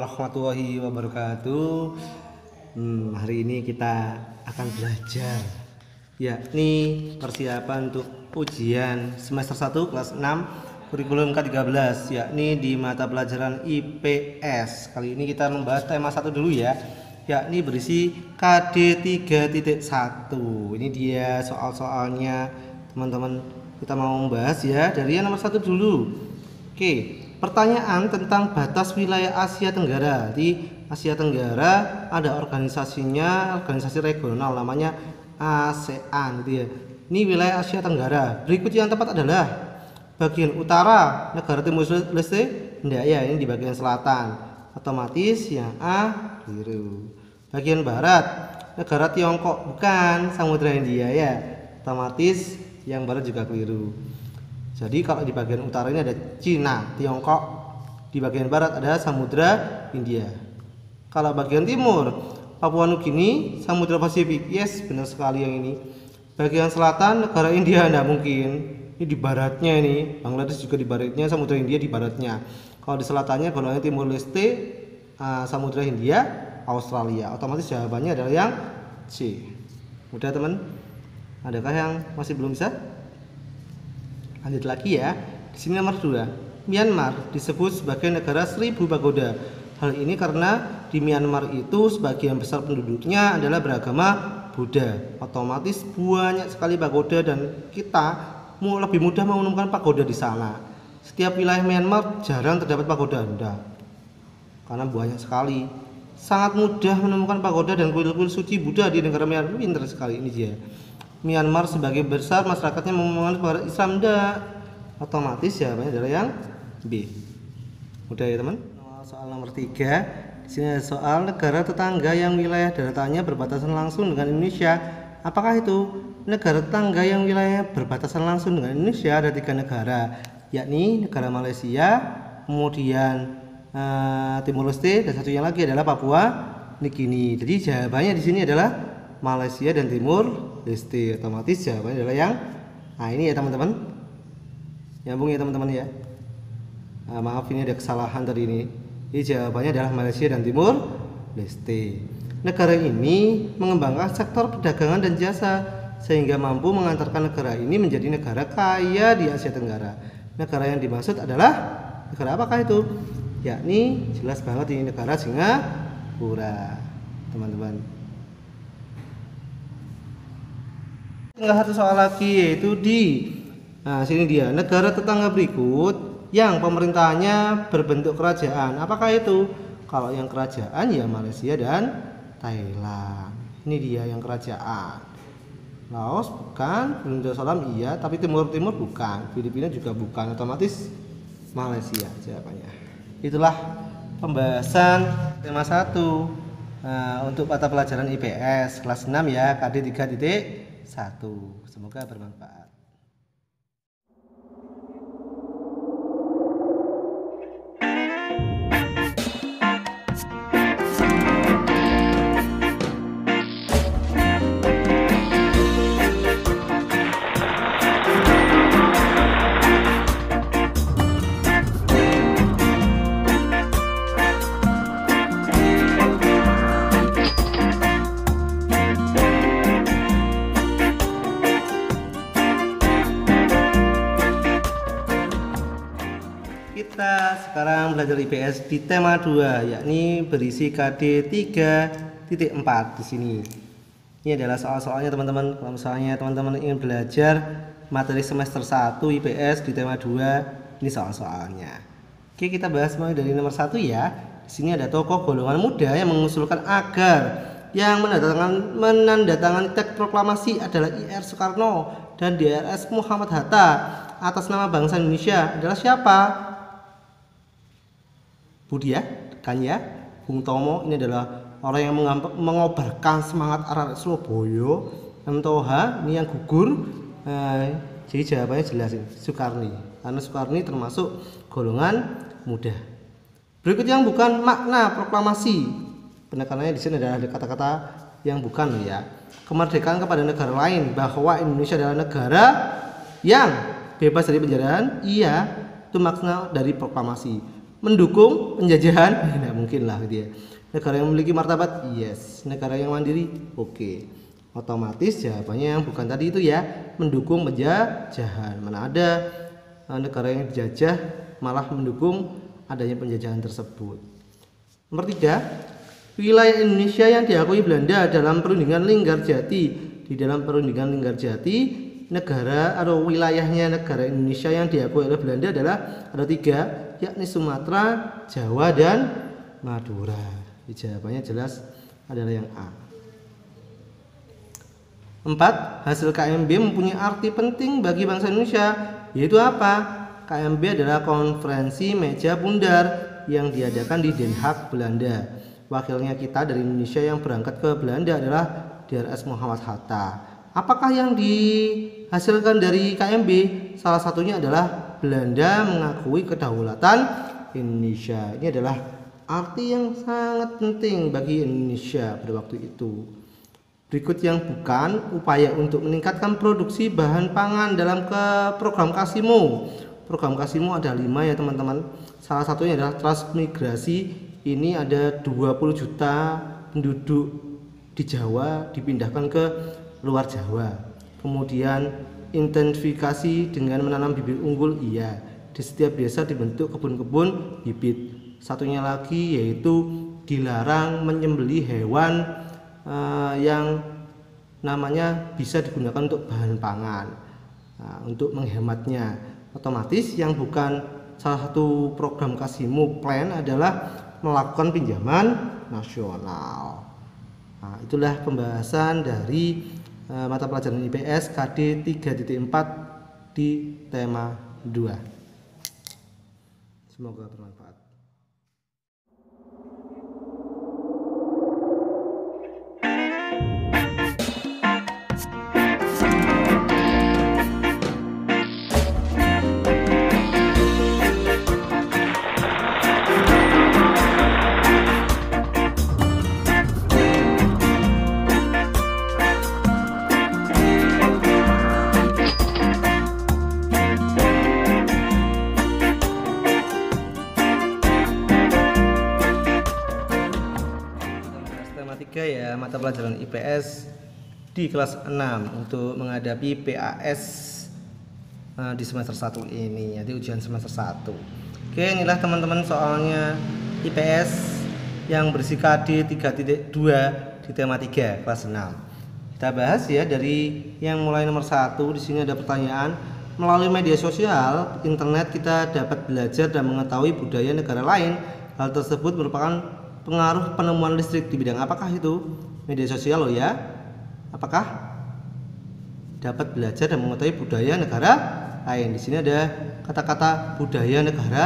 warahmatullahi wabarakatuh. Hari ini kita akan belajar yakni persiapan untuk ujian semester 1 kelas 6 kurikulum K13 yakni di mata pelajaran IPS. Kali ini kita membahas tema 1 dulu ya, yakni berisi KD 3.1. Ini dia soal-soalnya teman-teman. Kita mau membahas ya dari yang nomor 1 dulu. Oke, pertanyaan tentang batas wilayah Asia Tenggara. Di Asia Tenggara ada organisasinya, organisasi regional namanya ASEAN gitu ya. Ini wilayah Asia Tenggara. Berikut yang tepat adalah bagian utara negara Timur Leste. Enggak ya, ini di bagian selatan. Otomatis yang A keliru. Bagian barat negara Tiongkok, bukan Samudra Hindia ya. Otomatis yang barat juga keliru. Jadi kalau di bagian utara ini ada Cina, Tiongkok, di bagian barat ada Samudra Hindia. Kalau bagian timur Papua Nugini, Samudra Pasifik. Yes, benar sekali yang ini. Bagian selatan negara India tidak mungkin. Ini di baratnya ini. Bangladesh juga di baratnya, Samudra Hindia di baratnya. Kalau di selatannya golongan Timur Leste, Samudra Hindia, Australia. Otomatis jawabannya adalah yang C. Mudah teman? Adakah yang masih belum bisa? Lanjut lagi ya. Di sini nomor 2. Myanmar disebut sebagai negara 1000 pagoda. Hal ini karena di Myanmar itu sebagian besar penduduknya adalah beragama Buddha. Otomatis banyak sekali pagoda dan kita lebih mudah menemukan pagoda di sana. Setiap wilayah Myanmar jarang terdapat pagoda, enggak. Karena banyak sekali. Sangat mudah menemukan pagoda dan kuil-kuil suci Buddha di negara Myanmar. Pintar sekali ini dia. Myanmar sebagai besar masyarakatnya menganut kepada Islam, enggak. Otomatis jawabannya adalah yang B. Mudah ya teman. Soal nomor 3. Di sini ada soal negara tetangga yang wilayah daratannya berbatasan langsung dengan Indonesia. Apakah itu? Negara tetangga yang wilayah berbatasan langsung dengan Indonesia ada 3 negara, yakni negara Malaysia, kemudian Timur Leste, dan satunya lagi adalah Papua Nugini. Jadi jawabannya di sini adalah Malaysia dan Timur Leste. Otomatis jawabannya adalah yang ini ya teman-teman. Nyambung ya teman-teman ya. Maaf ini ada kesalahan tadi ini. Jadi jawabannya adalah Malaysia dan Timur Leste. Negara ini mengembangkan sektor perdagangan dan jasa sehingga mampu mengantarkan negara ini menjadi negara kaya di Asia Tenggara. Negara yang dimaksud adalah negara apakah itu? Yakni jelas banget ini negara Singapura, teman-teman. Tinggal satu soal lagi yaitu sini dia negara tetangga berikut yang pemerintahnya berbentuk kerajaan. Apakah itu? Kalau yang kerajaan ya Malaysia dan Thailand. Ini dia yang kerajaan. Laos bukan, Brunei Darussalam iya, tapi Timur bukan, Filipina juga bukan. Otomatis Malaysia jawabannya. Itulah pembahasan tema 1 untuk mata pelajaran IPS kelas 6 ya, KD 3.1. Semoga bermanfaat. Kita sekarang belajar IPS di tema 2 yakni berisi KD 3.4 di sini. Ini adalah soal-soalnya teman-teman. Kalau misalnya teman-teman ingin belajar materi semester 1 IPS di tema 2, ini soal-soalnya. Oke, kita bahas mulai dari nomor 1 ya. Di sini ada tokoh golongan muda yang mengusulkan agar yang menandatangani teks proklamasi adalah IR Soekarno dan DRS Muhammad Hatta atas nama bangsa Indonesia adalah siapa? Budi ya, kan ya, Bung Tomo. Ini adalah orang yang mengobarkan semangat arah Surabaya. Toha ini yang gugur. Jadi jawabannya jelas ini, Soekarni. Karena Soekarni termasuk golongan muda. Berikut yang bukan makna proklamasi. Penekanannya di sini adalah kata-kata yang bukan ya. Kemerdekaan kepada negara lain, bahwa Indonesia adalah negara yang bebas dari penjajahan. Iya, itu makna dari proklamasi. mendukung penjajahan? Tidak mungkin lah gitu ya. Negara yang memiliki martabat? Yes. Negara yang mandiri? Oke. Otomatis jawabannya yang bukan tadi itu ya, mendukung penjajahan. Mana ada negara yang dijajah malah mendukung adanya penjajahan tersebut. Nomor 3, wilayah Indonesia yang diakui Belanda dalam Perundingan Linggarjati. Di dalam Perundingan Linggarjati, negara atau wilayahnya negara Indonesia yang diakui oleh Belanda adalah ada 3, yakni Sumatera, Jawa, dan Madura. Jawabannya jelas adalah yang A. 4, hasil KMB mempunyai arti penting bagi bangsa Indonesia, yaitu apa? KMB adalah konferensi meja bundar yang diadakan di Den Haag, Belanda. Wakilnya kita dari Indonesia yang berangkat ke Belanda adalah DRS Muhammad Hatta. Apakah yang dihasilkan dari KMB? Salah satunya adalah Belanda mengakui kedaulatan Indonesia. Ini adalah arti yang sangat penting bagi Indonesia pada waktu itu. Berikut yang bukan, upaya untuk meningkatkan produksi bahan pangan dalam program Kasimo. Program Kasimo ada 5 ya teman-teman. Salah satunya adalah transmigrasi. Ini ada 20 juta penduduk di Jawa dipindahkan ke luar Jawa. Kemudian intensifikasi dengan menanam bibit unggul, iya. Di setiap desa dibentuk kebun-kebun bibit. Satunya lagi yaitu dilarang menyembelih hewan yang namanya bisa digunakan untuk bahan pangan. Untuk menghematnya, otomatis yang bukan salah satu program Kasimo Plan adalah melakukan pinjaman nasional. Nah, itulah pembahasan dari mata pelajaran IPS KD 3.4 di tema 2. Semoga bermanfaat. Ya, mata pelajaran IPS di kelas 6 untuk menghadapi PAS di semester 1 ini, jadi ujian semester 1. Oke, inilah teman-teman soalnya IPS yang berisi KD 3.2 di tema 3 kelas 6. Kita bahas ya dari yang mulai nomor 1. Di sini ada pertanyaan, melalui media sosial, internet kita dapat belajar dan mengetahui budaya negara lain. Hal tersebut merupakan pengaruh penemuan listrik di bidang apakah itu? Media sosial loh ya. Apakah dapat belajar dan mengetahui budaya negara lain? Di sini ada kata-kata budaya negara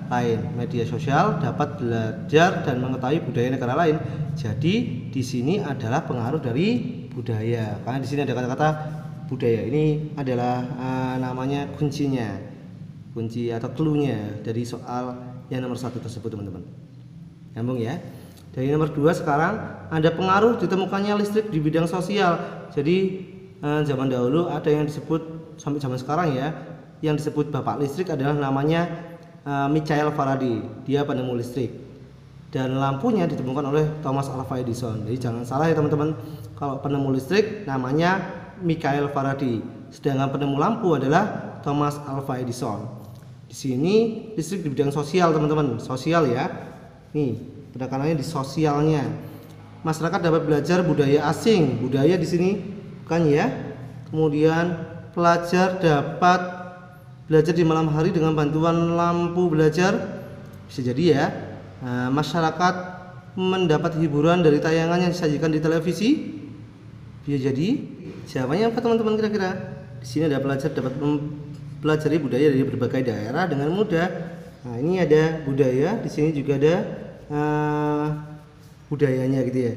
lain. Media sosial dapat belajar dan mengetahui budaya negara lain. Jadi di sini adalah pengaruh dari budaya. Karena di sini ada kata-kata budaya. Ini adalah namanya kuncinya. Kunci atau clue-nya dari soal yang nomor 1 tersebut, teman-teman. Nyambung ya. Dari nomor 2 sekarang ada pengaruh ditemukannya listrik di bidang sosial. Jadi zaman dahulu ada yang disebut sampai zaman sekarang ya, yang disebut bapak listrik adalah namanya Michael Faraday. Dia penemu listrik. Dan lampunya ditemukan oleh Thomas Alva Edison. Jadi jangan salah ya teman-teman. Kalau penemu listrik namanya Michael Faraday, sedangkan penemu lampu adalah Thomas Alva Edison. Di sini listrik di bidang sosial, teman-teman. Sosial ya. Nih, penekanannya di sosialnya. Masyarakat dapat belajar budaya asing. Budaya di sini bukan ya. Kemudian pelajar dapat belajar di malam hari dengan bantuan lampu belajar. Bisa jadi ya. Masyarakat mendapat hiburan dari tayangan yang disajikan di televisi. Bisa jadi. Jawabannya apa teman-teman kira-kira? Di sini ada pelajar dapat mempelajari budaya dari berbagai daerah dengan mudah. Nah, ini ada budaya, di sini juga ada budayanya gitu ya.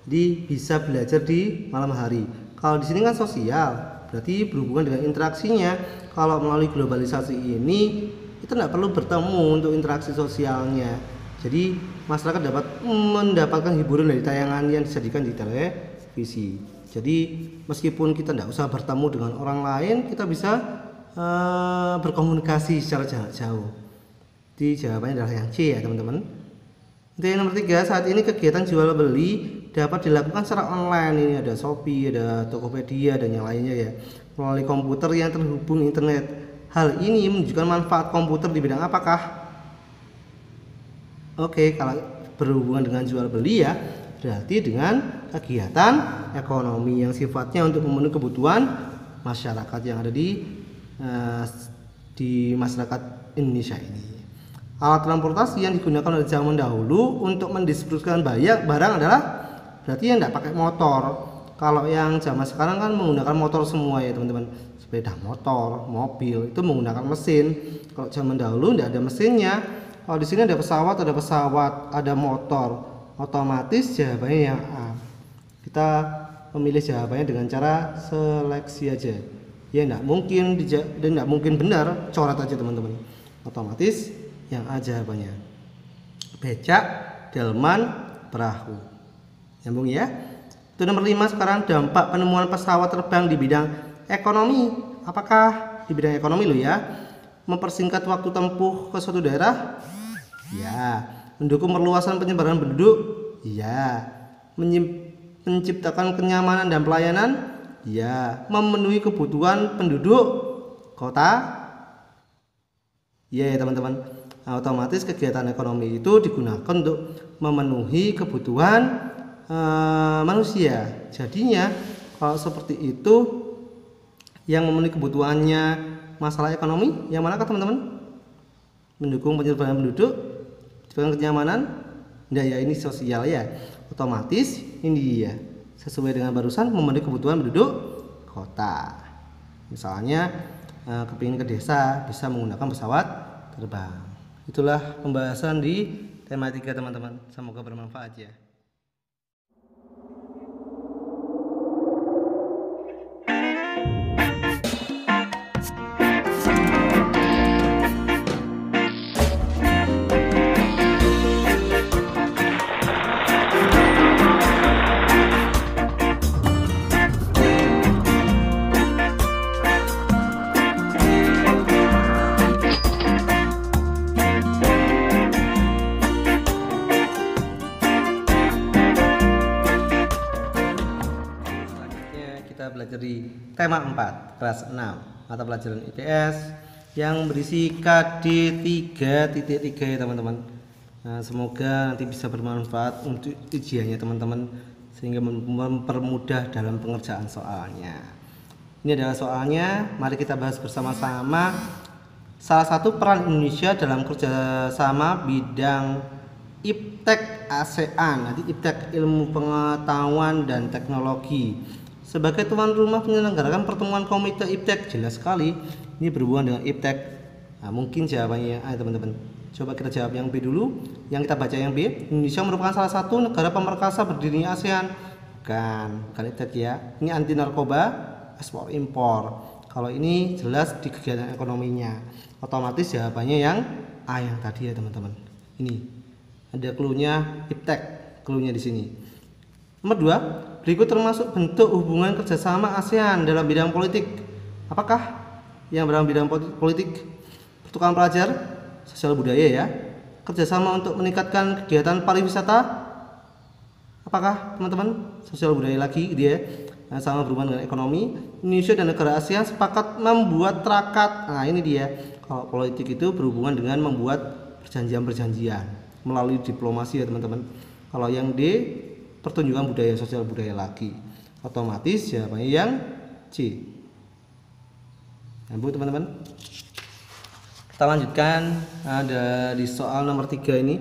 Jadi bisa belajar di malam hari. Kalau di sini kan sosial, berarti berhubungan dengan interaksinya. Kalau melalui globalisasi ini, itu tidak perlu bertemu untuk interaksi sosialnya. Jadi masyarakat dapat mendapatkan hiburan dari tayangan yang disajikan di televisi. Jadi meskipun kita tidak usah bertemu dengan orang lain, kita bisa berkomunikasi secara jarak jauh. Di jawabannya adalah yang C ya teman-teman. Untuk yang nomor 3, saat ini kegiatan jual beli dapat dilakukan secara online. Ini ada Shopee, ada Tokopedia dan yang lainnya ya, melalui komputer yang terhubung internet. Hal ini menunjukkan manfaat komputer di bidang apakah? Oke, kalau berhubungan dengan jual beli ya, berarti dengan kegiatan ekonomi yang sifatnya untuk memenuhi kebutuhan masyarakat yang ada di masyarakat Indonesia ini. Alat transportasi yang digunakan pada zaman dahulu untuk mendistribusikan barang adalah berarti yang tidak pakai motor. Kalau yang zaman sekarang kan menggunakan motor semua ya teman-teman, sepeda motor, mobil itu menggunakan mesin. Kalau zaman dahulu tidak ada mesinnya. Kalau di sini ada pesawat, ada motor, otomatis jawabannya yang A. Kita memilih jawabannya dengan cara seleksi aja. Ya tidak mungkin benar, coret aja teman-teman. Otomatis yang A jawabannya. Becak, delman, perahu. Nyambung ya. Itu nomor 5 sekarang, dampak penemuan pesawat terbang di bidang ekonomi. Apakah di bidang ekonomi lo ya? Mempersingkat waktu tempuh ke suatu daerah? Ya. Mendukung perluasan penyebaran penduduk? Ya. Menciptakan kenyamanan dan pelayanan? Ya. Memenuhi kebutuhan penduduk kota? Ya teman-teman. Otomatis kegiatan ekonomi itu digunakan untuk memenuhi kebutuhan manusia. Jadinya kalau seperti itu, yang memenuhi kebutuhannya masalah ekonomi yang manakah teman-teman? Mendukung penyebaran penduduk, menciptakan kenyamanan? Nah ya, ini sosial ya. Otomatis ini dia sesuai dengan barusan, memenuhi kebutuhan penduduk kota. Misalnya kepingin ke desa, bisa menggunakan pesawat terbang. Itulah pembahasan di tema 3 teman-teman. Semoga bermanfaat ya. Belajar di tema 4 kelas 6 mata pelajaran IPS yang berisi KD 3.3 ya teman-teman. Nah, semoga nanti bisa bermanfaat untuk ujiannya teman-teman, sehingga mempermudah dalam pengerjaan soalnya. Ini adalah soalnya, mari kita bahas bersama-sama salah satu peran Indonesia dalam kerjasama bidang IPTEK ASEAN. Nanti IPTEK ilmu pengetahuan dan teknologi. Sebagai tuan rumah menyelenggarakan pertemuan komite IPTEK, jelas sekali ini berhubungan dengan IPTEK. Nah, mungkin jawabannya A teman-teman. Coba kita jawab yang B dulu. Yang kita baca yang B. Indonesia merupakan salah satu negara pemerkasa berdirinya ASEAN. Bukan IPTEK ya. Ini anti narkoba, ekspor impor. Kalau ini jelas di kegiatan ekonominya. Otomatis jawabannya yang A yang tadi ya teman-teman. Ini ada clue-nya IPTEK, clue-nya di sini. Nomor 2, berikut termasuk bentuk hubungan kerjasama ASEAN dalam bidang politik. Apakah yang dalam bidang politik? Pertukaran pelajar, sosial budaya ya. Kerjasama untuk meningkatkan kegiatan pariwisata. Apakah teman-teman? Sosial budaya lagi dia. Nah, sama berhubungan dengan ekonomi. Indonesia dan negara ASEAN sepakat membuat traktat. Nah ini dia. Kalau politik itu berhubungan dengan membuat perjanjian-perjanjian melalui diplomasi ya teman-teman. Kalau yang D, pertunjukan budaya, sosial budaya lagi. Otomatis jawabannya yang C. Nyambung teman-teman. Kita lanjutkan, ada di soal nomor 3 ini.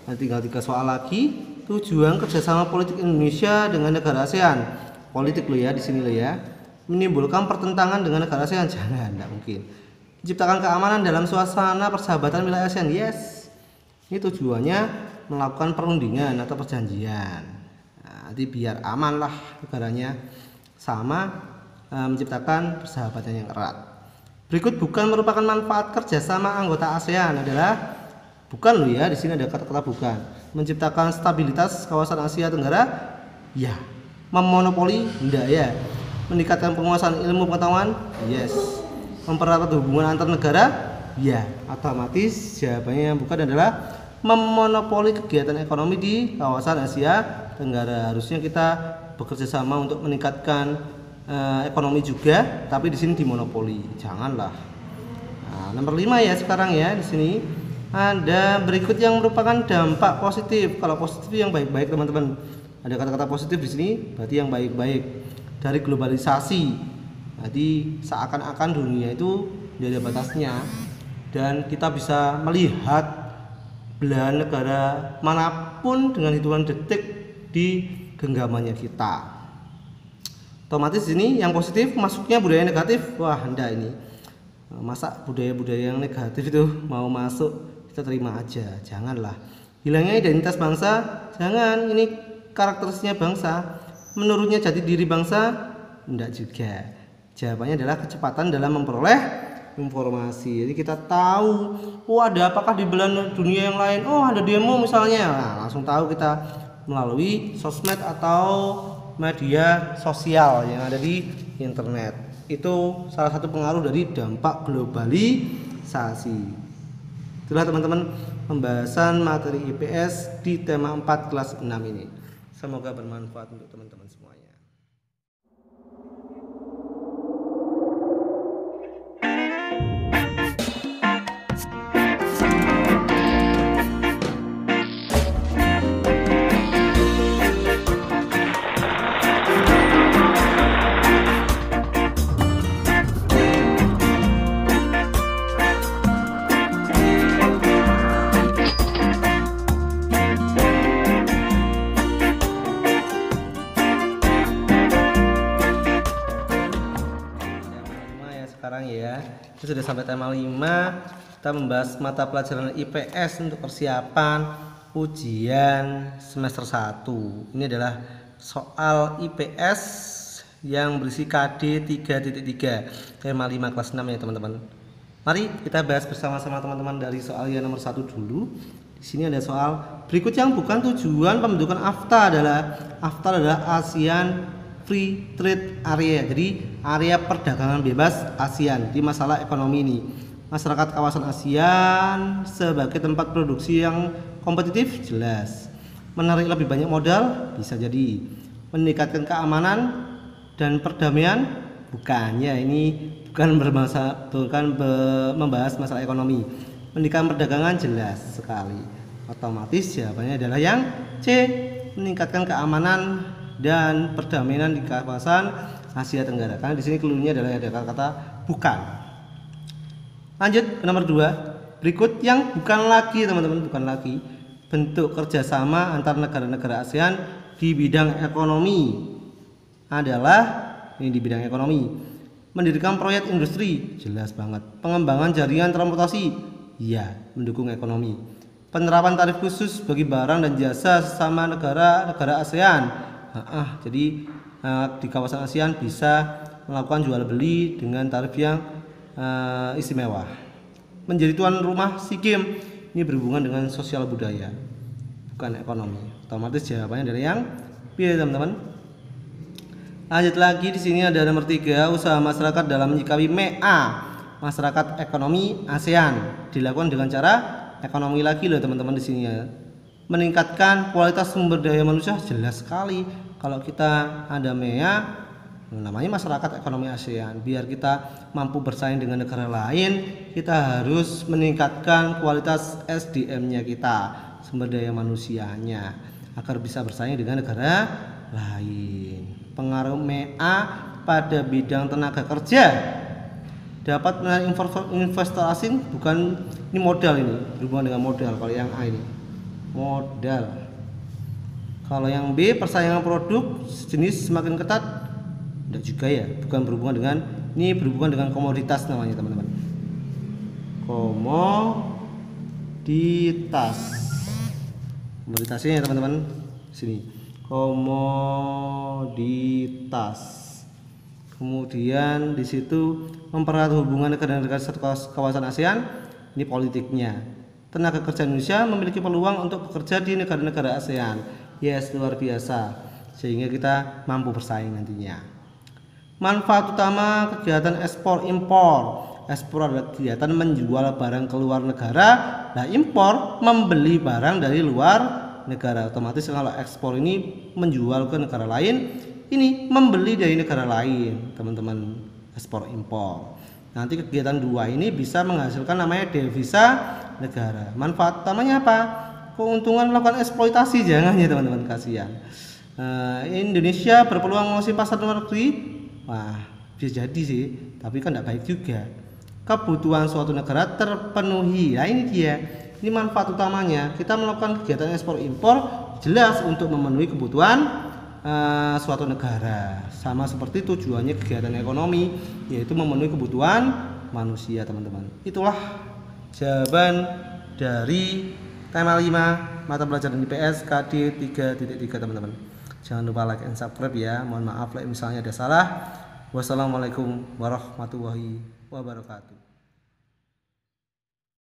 Tinggal 3 soal lagi. Tujuan kerjasama politik Indonesia dengan negara ASEAN. Politik lo ya di sini lo ya. Menimbulkan pertentangan dengan negara ASEAN? Jangan, tidak mungkin. Menciptakan keamanan dalam suasana persahabatan wilayah ASEAN. Yes. Ini tujuannya melakukan perundingan atau perjanjian. Nanti biar aman lah negaranya, sama menciptakan persahabatan yang erat. Berikut bukan merupakan manfaat kerjasama anggota ASEAN adalah, bukan loh ya, di sini ada kata-kata bukan. Menciptakan stabilitas kawasan Asia Tenggara, ya. Memonopoli, enggak ya. Meningkatkan penguasaan ilmu pengetahuan, yes. Mempererat hubungan antar negara, Ya, otomatis jawabannya yang bukan adalah memonopoli kegiatan ekonomi di kawasan Asia Tenggara. Harusnya kita bekerja sama untuk meningkatkan ekonomi juga, tapi di sini dimonopoli. Janganlah. Nah, nomor 5 ya sekarang ya. Di sini ada berikut yang merupakan dampak positif. Kalau positif yang baik-baik teman-teman. Ada kata-kata positif di sini, berarti yang baik-baik dari globalisasi. Jadi seakan-akan dunia itu tidak ada batasnya dan kita bisa melihat belahan negara manapun dengan hitungan detik di genggamannya kita. Otomatis ini yang positif masuknya budaya negatif. Wah, enggak ini. Masa budaya-budaya yang negatif itu mau masuk kita terima aja. Janganlah. Hilangnya identitas bangsa, jangan. Ini karakteristiknya bangsa. Menurutnya jati diri bangsa, enggak juga. Jawabannya adalah kecepatan dalam memperoleh informasi. Jadi kita tahu, oh ada apakah di belahan dunia yang lain, oh ada demo misalnya, nah, langsung tahu kita melalui sosmed atau media sosial yang ada di internet. Itu salah satu pengaruh dari dampak globalisasi. Itulah teman-teman pembahasan materi IPS di tema 4 kelas 6 ini. Semoga bermanfaat untuk teman-teman semuanya. Sekarang ya, ini sudah sampai tema 5. Kita membahas mata pelajaran IPS untuk persiapan ujian semester 1. Ini adalah soal IPS yang berisi KD 3.3 tema 5 kelas 6 ya teman-teman. Mari kita bahas bersama-sama teman-teman dari soal yang nomor 1 dulu. Di sini ada soal berikut yang bukan tujuan pembentukan AFTA adalah ASEAN Free Trade Area. Jadi area perdagangan bebas ASEAN di masalah ekonomi ini. Masyarakat kawasan ASEAN sebagai tempat produksi yang kompetitif jelas. Menarik lebih banyak modal bisa jadi. Meningkatkan keamanan dan perdamaian bukannya, ini bukan membahas masalah ekonomi. Meningkatkan perdagangan jelas sekali. Otomatis jawabannya adalah yang C, meningkatkan keamanan dan perdamaian di kawasan Asia Tenggara. Karena di sini clue-nya adalah ada kata bukan. Lanjut ke nomor 2. Berikut yang bukan lagi teman-teman, bukan lagi bentuk kerjasama antar negara-negara ASEAN di bidang ekonomi adalah ini di bidang ekonomi. Mendirikan proyek industri, jelas banget. Pengembangan jaringan transportasi, iya, mendukung ekonomi. Penerapan tarif khusus bagi barang dan jasa sesama negara ASEAN. Jadi di kawasan ASEAN bisa melakukan jual beli dengan tarif yang istimewa. Menjadi tuan rumah SEA Games, ini berhubungan dengan sosial budaya, bukan ekonomi. Otomatis jawabannya dari yang B teman-teman. Lanjut lagi, di sini ada nomor 3, usaha masyarakat dalam menyikapi MEA, masyarakat ekonomi ASEAN, dilakukan dengan cara ekonomi lagi loh teman-teman di sini ya. Meningkatkan kualitas sumber daya manusia, jelas sekali. Kalau kita ada MEA, namanya masyarakat ekonomi ASEAN, biar kita mampu bersaing dengan negara lain, kita harus meningkatkan kualitas SDM-nya kita, sumber daya manusianya, agar bisa bersaing dengan negara lain. Pengaruh MEA pada bidang tenaga kerja, dapat menarik investor asing, bukan ini modal, ini berhubungan dengan modal. Kalau yang A ini modal. Kalau yang B, persaingan produk sejenis semakin ketat, tidak juga ya, bukan berhubungan dengan, ini berhubungan dengan komoditas namanya teman-teman. Komoditasnya ya teman-teman, sini komoditas. Kemudian di situ mempererat hubungan negara-negara kawasan ASEAN, ini politiknya. Tenaga kerja Indonesia memiliki peluang untuk bekerja di negara-negara ASEAN. Yes, luar biasa. Sehingga kita mampu bersaing nantinya. Manfaat utama kegiatan ekspor impor ekspor adalah kegiatan menjual barang ke luar negara. Nah, impor membeli barang dari luar negara. Otomatis kalau ekspor ini menjual ke negara lain, ini membeli dari negara lain, teman-teman. Ekspor impor. Nanti kegiatan dua ini bisa menghasilkan namanya devisa negara. Manfaat utamanya apa? Keuntungan melakukan eksploitasi, jangan ya teman-teman, kasihan. Indonesia berpeluang menguasai pasar luar negeri. Wah, bisa jadi sih, tapi kan tidak baik juga. Kebutuhan suatu negara terpenuhi. Nah, ini dia. Ini manfaat utamanya. Kita melakukan kegiatan ekspor impor jelas untuk memenuhi kebutuhan suatu negara. Sama seperti tujuannya kegiatan ekonomi, yaitu memenuhi kebutuhan manusia, teman-teman. Itulah jawaban dari tema 5 mata pelajaran IPS KD 3.3, teman-teman. Jangan lupa like and subscribe ya. Mohon maaf misalnya ada salah. Wassalamualaikum warahmatullahi wabarakatuh.